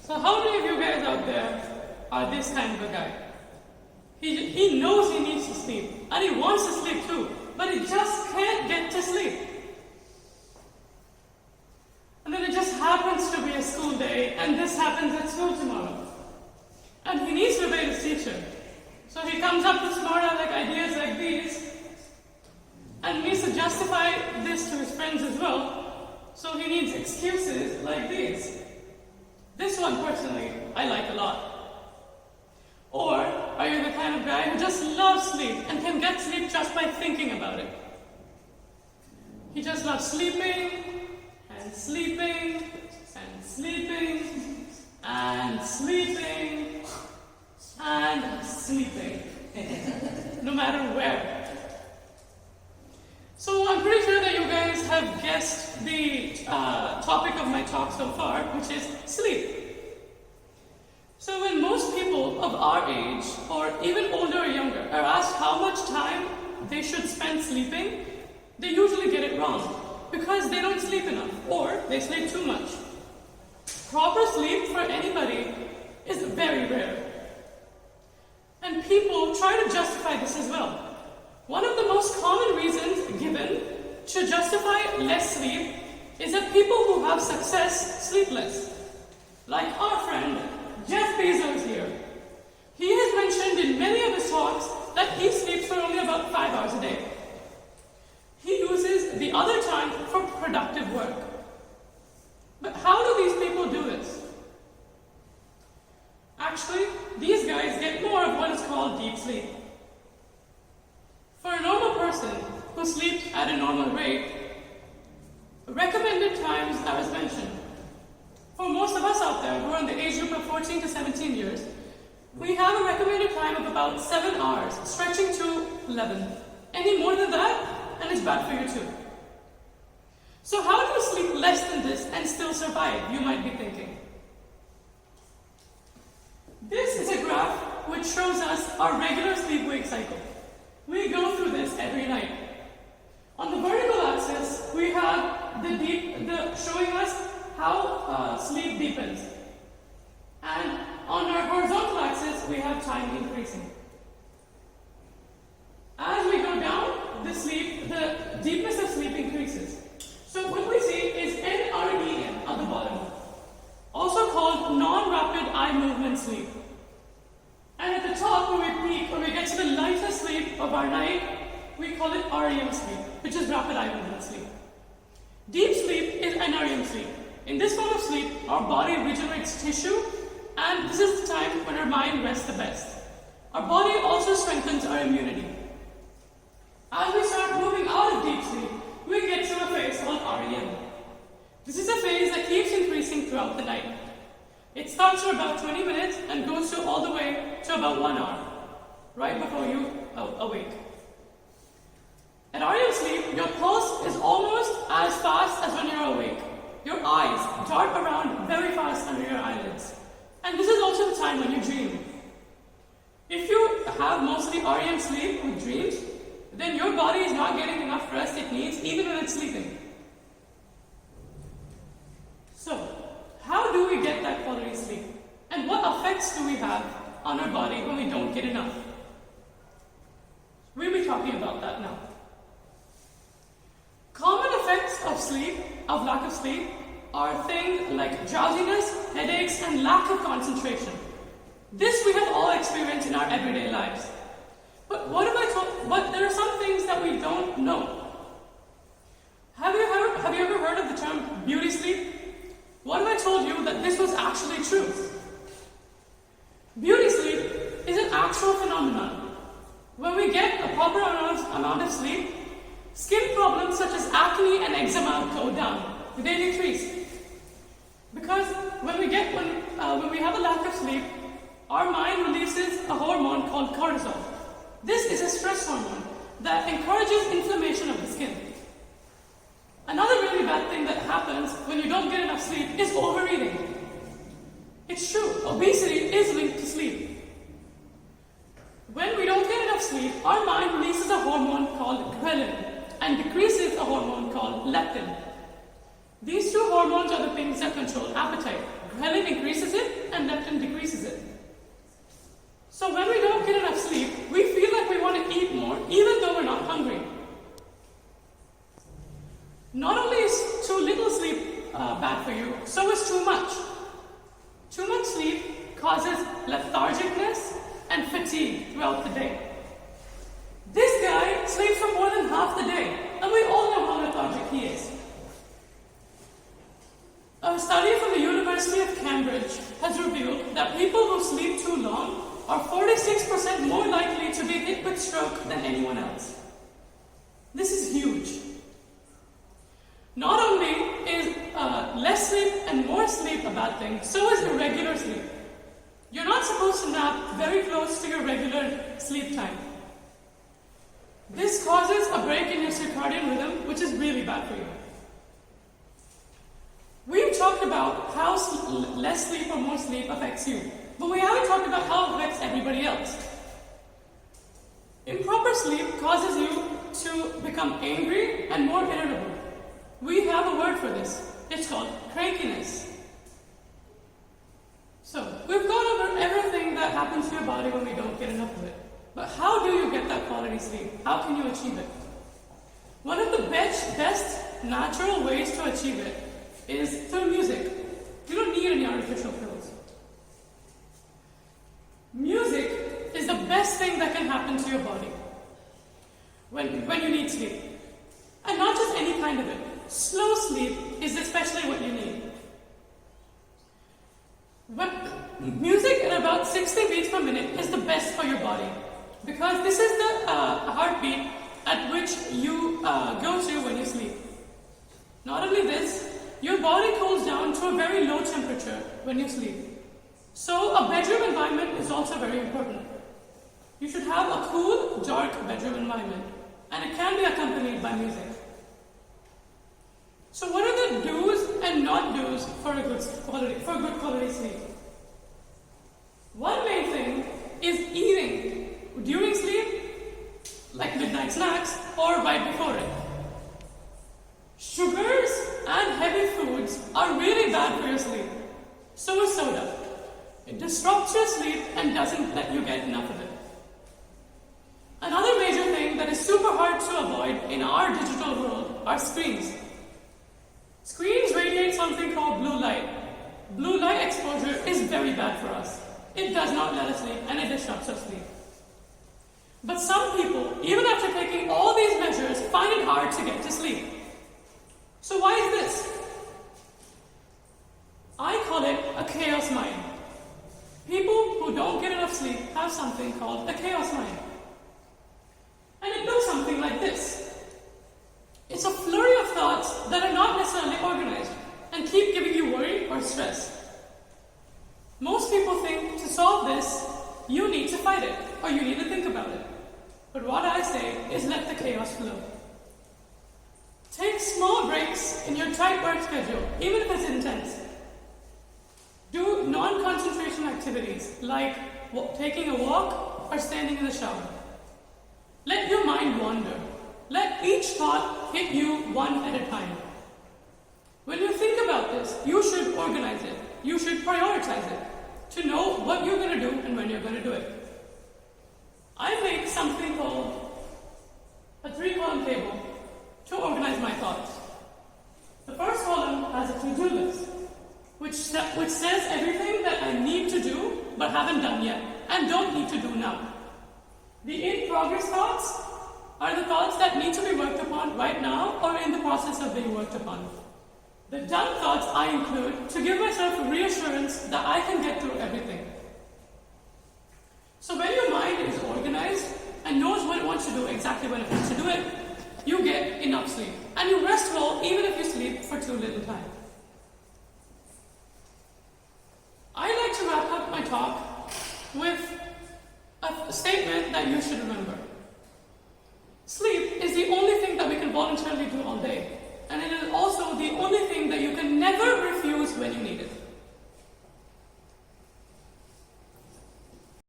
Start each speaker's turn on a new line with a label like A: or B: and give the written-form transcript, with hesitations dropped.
A: So how many of you guys out there are this kind of a guy? He knows he needs to sleep, and he wants to sleep too, but he just can't get to sleep. And then it just happens to be a school day, and this happens at school tomorrow. And he needs to obey his teacher. So he comes up with smart aleck ideas like these, and needs to justify this to his friends as well. So he needs excuses like these. This one personally, I like a lot. Or are you the kind of guy who just loves sleep and can get sleep just by thinking about it? He just loves sleeping and sleeping and sleeping and sleeping and sleeping, no matter where. So I'm pretty sure that you guys have guessed the topic of my talk so far, which is sleep. So when most people of our age, or even older or younger, are asked how much time they should spend sleeping, they usually get it wrong, because they don't sleep enough, or they sleep too much. Proper sleep for anybody is very rare. And people try to justify this as well. One of the most common reasons given to justify less sleep is that people who have success sleep less. Like our friend, Jeff Bezos here. He has mentioned in many of his talks that he sleeps for only about 5 hours a day. He uses the other time for productive work. But how do these people do this? Actually, these guys get more of what is called deep sleep. For a normal person who sleeps at a normal rate, recommended times are as mentioned. For most of us out there who are in the age group of 14 to 17 years, we have a recommended time of about 7 hours, stretching to 11. Any more than that, and it's bad for you too. So how do you sleep less than this and still survive, you might be thinking. This is a graph which shows us our regular sleep-wake cycle. We go through this every night. On the vertical axis, we have showing us how sleep deepens. And on our horizontal axis, we have time increasing. As we go down, the deepness of sleep increases. So what we see is NREM at the bottom, also called non-rapid eye movement sleep. And at the top, when we peak, when we get to the lighter sleep of our night, we call it REM sleep, which is rapid eye movement sleep. Deep sleep is NREM sleep. In this form of sleep, our body regenerates tissue, and this is the time when our mind rests the best. Our body also strengthens our immunity. As we start moving out of deep sleep, we get to a phase called REM. This is a phase that keeps increasing throughout the night. It starts for about 20 minutes and goes all the way to about 1 hour, right before you awake. At REM sleep, your pulse is almost as fast as when you're awake. Your eyes dart around very fast under your eyelids. And this is also the time when you dream. If you have mostly REM sleep with dreams, then your body is not getting enough rest it needs even when it's sleeping. So, how do we get that quality sleep? And what effects do we have on our body when we don't get enough? We'll be talking about that now. Common effects of lack of sleep are things like drowsiness, headaches, and lack of concentration. This we have all experienced in our everyday lives. But but there are some things that we don't know. Have you ever heard of the term beauty sleep? What if I told you that this was actually true? Beauty sleep is an actual phenomenon. When we get a proper amount of sleep, skin problems such as acne and eczema go down. They decrease. Because when we have a lack of sleep, our mind releases a hormone called cortisol. This is a stress hormone that encourages inflammation of the skin. Another really bad thing that happens when you don't get enough sleep is overeating. It's true, obesity is linked to sleep. When we don't get enough sleep, our mind releases a hormone called ghrelin and decreases a hormone called leptin. These two hormones are the things that control appetite. Ghrelin increases it, and decreases it. So when we don't get enough sleep, we feel like we want to eat more, even though we're not hungry. Not only is too little sleep bad for you, so is too much. Too much sleep causes lethargicness and fatigue throughout the day. This guy sleeps for more than half the day, and we all know how lethargic he is. A study from the University of Cambridge has revealed that people who sleep too long are 46% more likely to be hit with stroke than anyone else. This is huge. Not only is less sleep and more sleep a bad thing, so is irregular sleep. You're not supposed to nap very close to your regular sleep time. This causes a break in your circadian rhythm, which is really bad for you. We've talked about how less sleep or more sleep affects you, but we haven't talked about how it affects everybody else. Improper sleep causes you to become angry and more irritable. We have a word for this. It's called crankiness. So, we've gone over everything that happens to your body when we don't get enough of it. But how do you get that quality sleep? How can you achieve it? One of the best natural ways to achieve it is through music. You don't need any artificial pills. Music is the best thing that can happen to your body when you need sleep. And not just any kind of it. Slow sleep is especially what you need. Music at about 60 beats per minute is the best for your body, because this is the heartbeat at which you go to when you sleep. Not only this, your body cools down to a very low temperature when you sleep. So a bedroom environment is also very important. You should have a cool, dark bedroom environment, and it can be accompanied by music. So what are the do's and not do's for good quality sleep? One main thing is eating during sleep, like midnight snacks, or right before it. Sugars and heavy foods are really bad for your sleep. So is soda. It disrupts your sleep and doesn't let you get enough of it. Another major thing that is super hard to avoid in our digital world are screens. Screens radiate something called blue light. Blue light exposure is very bad for us. It does not let us sleep, and it disrupts our sleep. But some people, even after taking all these measures, find it hard to get to sleep. So why is this? I call it a chaos mind. People who don't get enough sleep have something called a chaos mind. And it looks something like this. It's a flurry of thoughts that are not necessarily organized and keep giving you worry or stress. Most people think to solve this, you need to fight it, or you need to think about it. But what I say is let the chaos flow. Take small breaks in your tight work schedule, even if it's intense. Do non-concentration activities like taking a walk or standing in the shower. Let your mind wander. Let each thought hit you one at a time. When you think about this, you should organize it. You should prioritize it to know what you're going to do and when you're going to do it. I make something called a 3-column table to organize my thoughts. The first column has a to-do list, which says everything that I need to do but haven't done yet and don't need to do now. The in-progress thoughts are the thoughts that need to be worked upon right now or in the process of being worked upon. The done thoughts I include to give myself a reassurance that I can get through everything. So when your mind is organized and knows what it wants to do exactly when it wants to do it, you get enough sleep. And you rest well even if you sleep for too little time. I like to wrap up my talk with a statement that you should remember. Sleep is the only thing that we can voluntarily do all day. And it is also the only thing that you can never refuse when you need it.